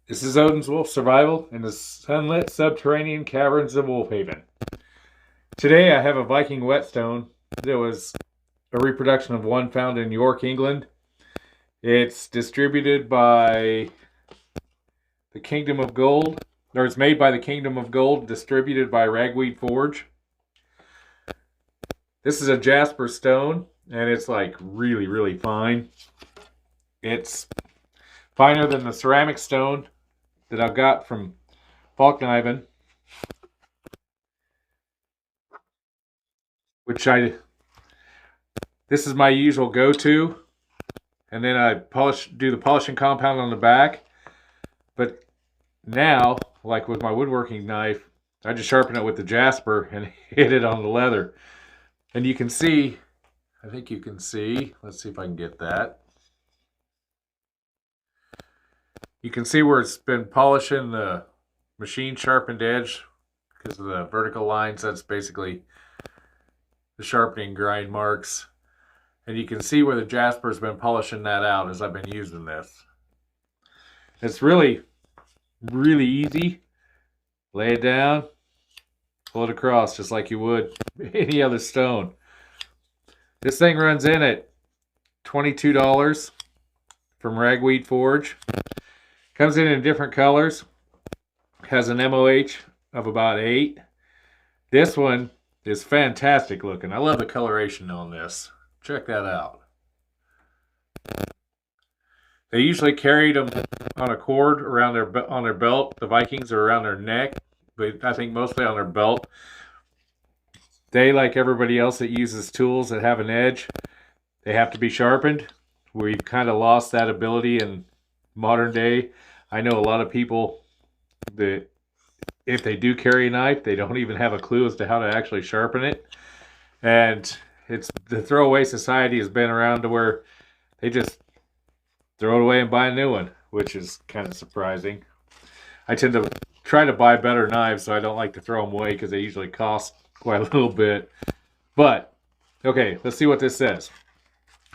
This is Odin's Wolf Survival in the sunlit subterranean caverns of Wolfhaven. Today I have a Viking Whetstone that was a reproduction of one found in York, England. It's distributed by the Kingdom of Gold, or it's made by the Kingdom of Gold, distributed by Ragweed Forge. This is a Jasper stone, and it's like really, really fine. It's finer than the ceramic stone that I've got from Falkniven, this is my usual go-to, and then I do the polishing compound on the back. But now, like with my woodworking knife, I just sharpen it with the Jasper and hit it on the leather. And you can see, I think you can see, let's see if I can get that. You can see where it's been polishing the machine sharpened edge because of the vertical lines. That's basically the sharpening grind marks. And you can see where the Jasper's been polishing that out as I've been using this. It's really, really easy. Lay it down, pull it across just like you would any other stone. This thing runs in at $22 from Ragweed Forge. Comes in different colors. Has an MOH of about 8. This one is fantastic looking. I love the coloration on this. Check that out. They usually carried them on a cord around their belt. The Vikings are around their neck, but I think mostly on their belt. They, like everybody else that uses tools that have an edge, they have to be sharpened. We've kind of lost that ability in modern day. I know a lot of people that if they do carry a knife, they don't even have a clue as to how to actually sharpen it. And it's the throwaway society has been around to where they just throw it away and buy a new one, which is kind of surprising. I tend to try to buy better knives, so I don't like to throw them away because they usually cost quite a little bit. But, okay, let's see what this says.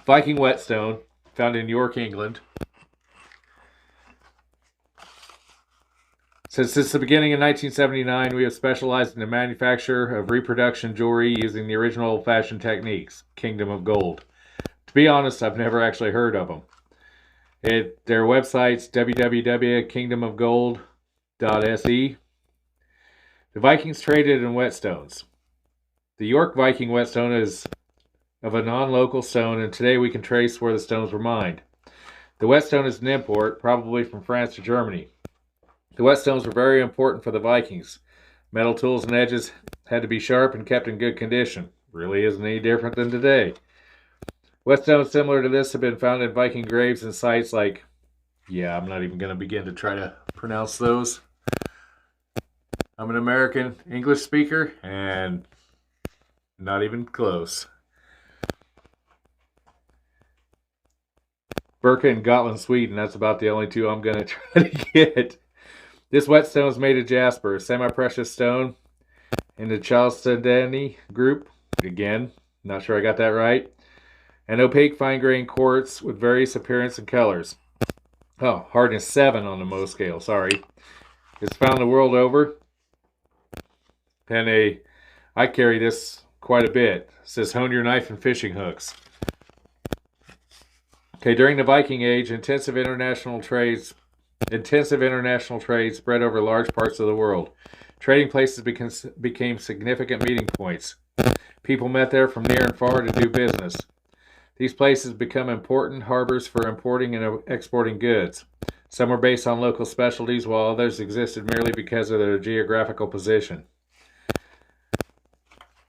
Viking Whetstone, found in York, England. Since the beginning in 1979, we have specialized in the manufacture of reproduction jewelry using the original old-fashioned techniques, Kingdom of Gold. To be honest, I've never actually heard of them. Their website's www.kingdomofgold.se. The Vikings traded in whetstones. The York Viking Whetstone is of a non-local stone, and today we can trace where the stones were mined. The whetstone is an import, probably from France or Germany. The whetstones were very important for the Vikings. Metal tools and edges had to be sharp and kept in good condition. Really isn't any different than today. Whetstones similar to this have been found in Viking graves and sites like, I'm not even going to begin to try to pronounce those. I'm an American English speaker and not even close. Birka and Gotland, Sweden, that's about the only two I'm going to try to get. This whetstone is made of Jasper, a semi-precious stone in the Chalcedony group. Again, not sure I got that right. An opaque fine-grained quartz with various appearance and colors. Oh, hardness 7 on the Mohs scale, sorry. It's found the world over. And I carry this quite a bit. It says hone your knife and fishing hooks. Okay, during the Viking Age, intensive international trade spread over large parts of the world. Trading places became significant meeting points. People met there from near and far to do business. These places become important harbors for importing and exporting goods. Some were based on local specialties, while others existed merely because of their geographical position.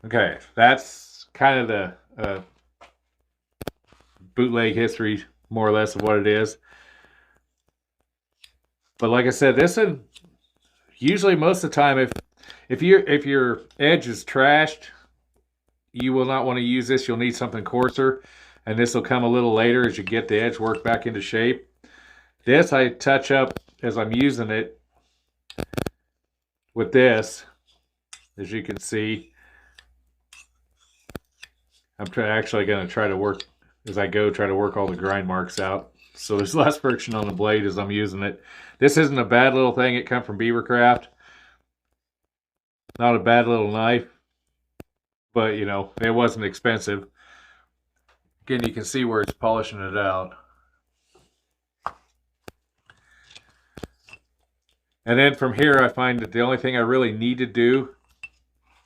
Okay, that's kind of the bootleg history, more or less, of what it is. But like I said, this is usually most of the time, if your edge is trashed, you will not want to use this. You'll need something coarser, and this will come a little later as you get the edge worked back into shape. This I touch up as I'm using it with this, as you can see. I'm actually going to try to work as I go, try to work all the grind marks out. So there's less friction on the blade as I'm using it. This isn't a bad little thing. It come from Beavercraft. Not a bad little knife. But, you know, it wasn't expensive. Again, you can see where it's polishing it out. And then from here, I find that the only thing I really need to do,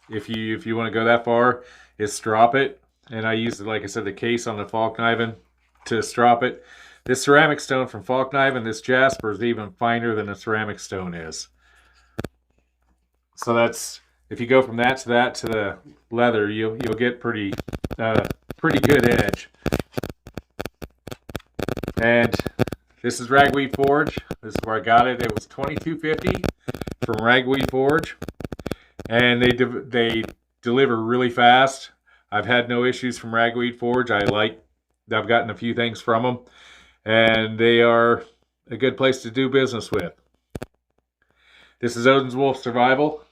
if you want to go that far, is strop it. And I use, like I said, the case on the falk kniving to strop it. This ceramic stone from falk kniving, this Jasper, is even finer than a ceramic stone is. So that's, if you go from that to the leather, you'll get pretty good edge. And this is Ragweed Forge. This is where I got it. It was $22.50 from Ragweed Forge, and they deliver really fast. I've had no issues from Ragweed Forge. I've gotten a few things from them, and they are a good place to do business with. This is Odin's Wolf Survival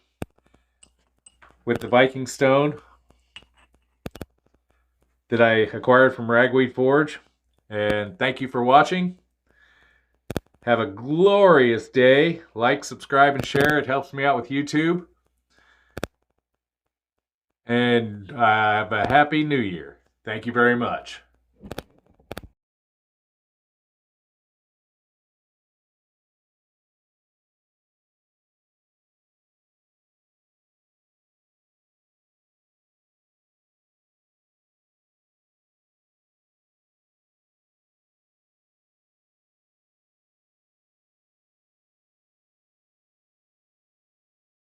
with the Viking Stone that I acquired from Ragweed Forge. And thank you for watching. Have a glorious day. Like, subscribe, and share. It helps me out with YouTube. And have a happy new year. Thank you very much.